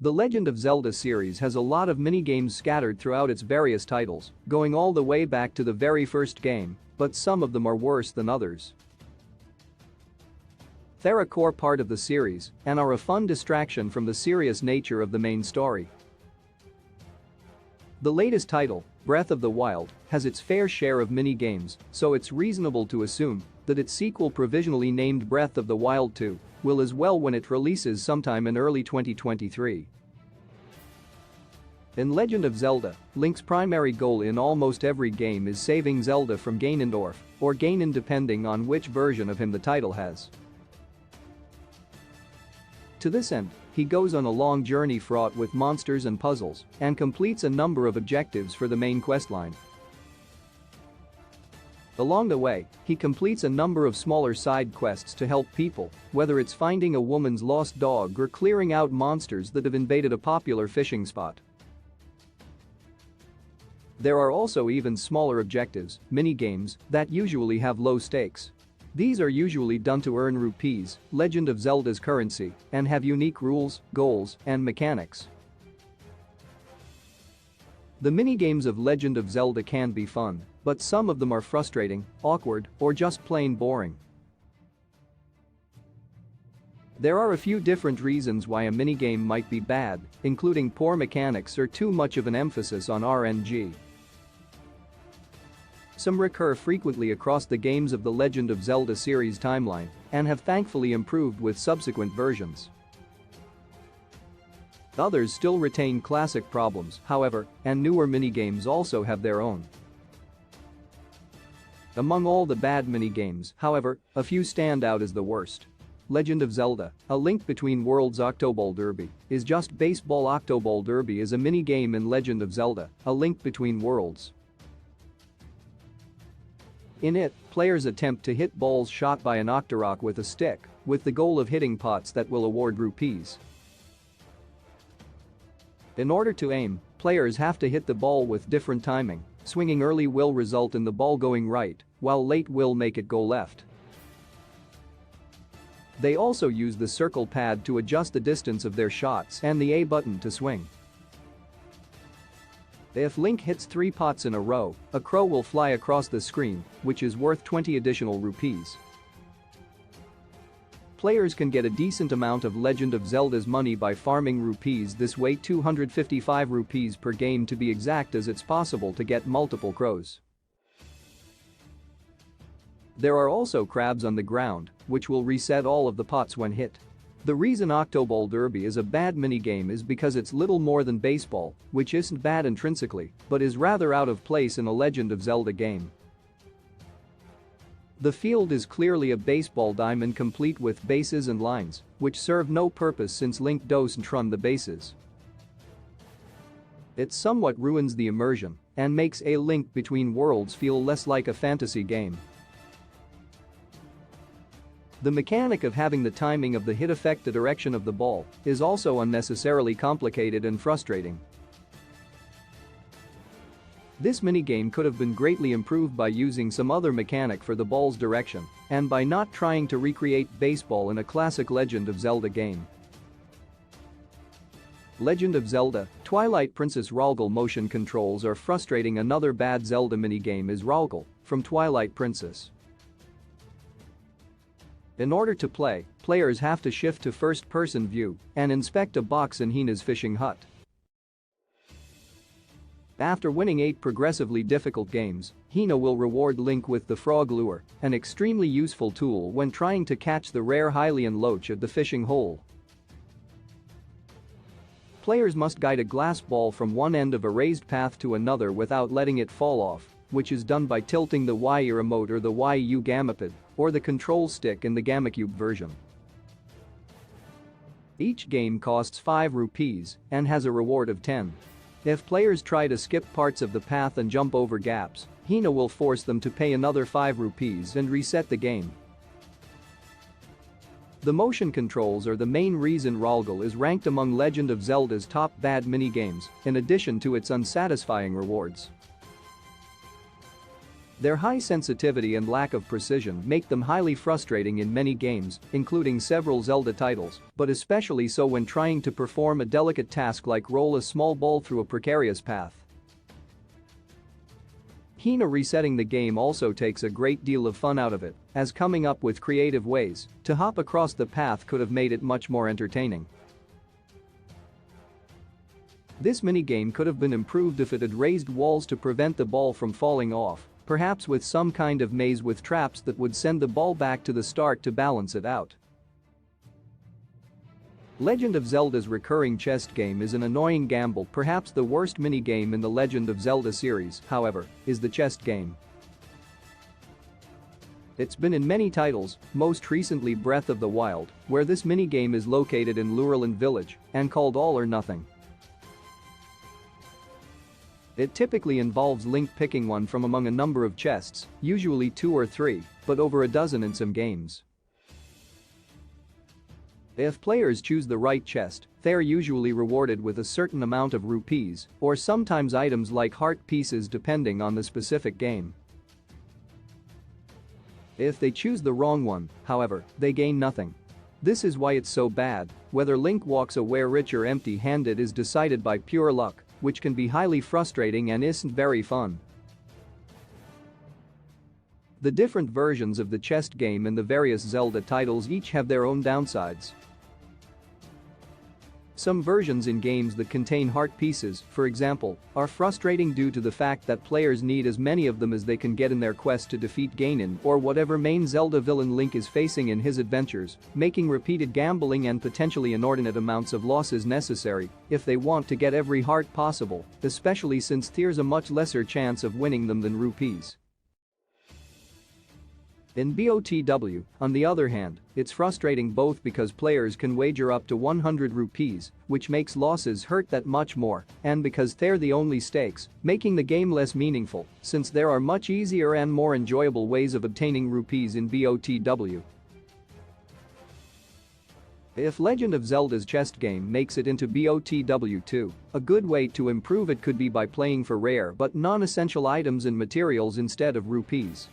The Legend of Zelda series has a lot of minigames scattered throughout its various titles, going all the way back to the very first game, but some of them are worse than others. They're a core part of the series and are a fun distraction from the serious nature of the main story. The latest title, Breath of the Wild, has its fair share of mini-games, so it's reasonable to assume that its sequel, provisionally named Breath of the Wild 2, will as well when it releases sometime in early 2023. In Legend of Zelda, Link's primary goal in almost every game is saving Zelda from Ganondorf, or Ganon depending on which version of him the title has. To this end, he goes on a long journey fraught with monsters and puzzles and completes a number of objectives for the main questline. Along the way, he completes a number of smaller side quests to help people, whether it's finding a woman's lost dog or clearing out monsters that have invaded a popular fishing spot. There are also even smaller objectives, mini-games, that usually have low stakes. These are usually done to earn rupees, Legend of Zelda's currency, and have unique rules, goals, and mechanics. The minigames of Legend of Zelda can be fun, but some of them are frustrating, awkward, or just plain boring. There are a few different reasons why a minigame might be bad, including poor mechanics or too much of an emphasis on RNG. Some recur frequently across the games of the Legend of Zelda series timeline and have thankfully improved with subsequent versions. Others still retain classic problems, however, and newer minigames also have their own. Among all the bad minigames, however, a few stand out as the worst. Legend of Zelda: A Link Between Worlds Octoball Derby is just baseball. Octoball Derby is a minigame in Legend of Zelda: A Link Between Worlds. In it, players attempt to hit balls shot by an Octorok with a stick, with the goal of hitting pots that will award rupees. In order to aim, players have to hit the ball with different timing. Swinging early will result in the ball going right, while late will make it go left. They also use the circle pad to adjust the distance of their shots and the A button to swing. If Link hits 3 pots in a row, a crow will fly across the screen, which is worth 20 additional rupees. Players can get a decent amount of Legend of Zelda's money by farming rupees this way, 255 rupees per game to be exact, as it's possible to get multiple crows. There are also crabs on the ground, which will reset all of the pots when hit. The reason Octoball Derby is a bad minigame is because it's little more than baseball, which isn't bad intrinsically, but is rather out of place in a Legend of Zelda game. The field is clearly a baseball diamond complete with bases and lines, which serve no purpose since Link doesn't run the bases. It somewhat ruins the immersion and makes A Link Between Worlds feel less like a fantasy game. The mechanic of having the timing of the hit affect the direction of the ball is also unnecessarily complicated and frustrating. This minigame could have been greatly improved by using some other mechanic for the ball's direction and by not trying to recreate baseball in a classic Legend of Zelda game. Legend of Zelda: Twilight Princess Ralgal motion controls are frustrating. Another bad Zelda minigame is Ralgal from Twilight Princess. In order to play, players have to shift to first-person view and inspect a box in Hina's fishing hut. After winning 8 progressively difficult games, Hina will reward Link with the frog lure, an extremely useful tool when trying to catch the rare Hylian loach at the fishing hole. Players must guide a glass ball from one end of a raised path to another without letting it fall off, which is done by tilting the Y remote or the YU Gamapad, or the control stick in the GameCube version. Each game costs 5 rupees and has a reward of 10. If players try to skip parts of the path and jump over gaps, Hina will force them to pay another 5 rupees and reset the game. The motion controls are the main reason Ralgal is ranked among Legend of Zelda's top bad minigames, in addition to its unsatisfying rewards. Their high sensitivity and lack of precision make them highly frustrating in many games, including several Zelda titles, but especially so when trying to perform a delicate task like roll a small ball through a precarious path. Resetting the game also takes a great deal of fun out of it, as coming up with creative ways to hop across the path could have made it much more entertaining. This minigame could have been improved if it had raised walls to prevent the ball from falling off, perhaps with some kind of maze with traps that would send the ball back to the start to balance it out. Legend of Zelda's recurring chest game is an annoying gamble. Perhaps the worst minigame in the Legend of Zelda series, however, is the chest game. It's been in many titles, most recently Breath of the Wild, where this minigame is located in Lurelin Village and called All or Nothing. It typically involves Link picking one from among a number of chests, usually 2 or 3, but over a dozen in some games. If players choose the right chest, they are usually rewarded with a certain amount of rupees, or sometimes items like heart pieces depending on the specific game. If they choose the wrong one, however, they gain nothing. This is why it's so bad. Whether Link walks away rich or empty-handed is decided by pure luck, which can be highly frustrating and isn't very fun. The different versions of the chest game in the various Zelda titles each have their own downsides. Some versions in games that contain heart pieces, for example, are frustrating due to the fact that players need as many of them as they can get in their quest to defeat Ganon or whatever main Zelda villain Link is facing in his adventures, making repeated gambling and potentially inordinate amounts of losses necessary if they want to get every heart possible, especially since there's a much lesser chance of winning them than rupees. In BOTW, on the other hand, it's frustrating both because players can wager up to 100 rupees, which makes losses hurt that much more, and because they're the only stakes, making the game less meaningful, since there are much easier and more enjoyable ways of obtaining rupees in BOTW. If Legend of Zelda's chest game makes it into BOTW 2, a good way to improve it could be by playing for rare but non-essential items and materials instead of rupees.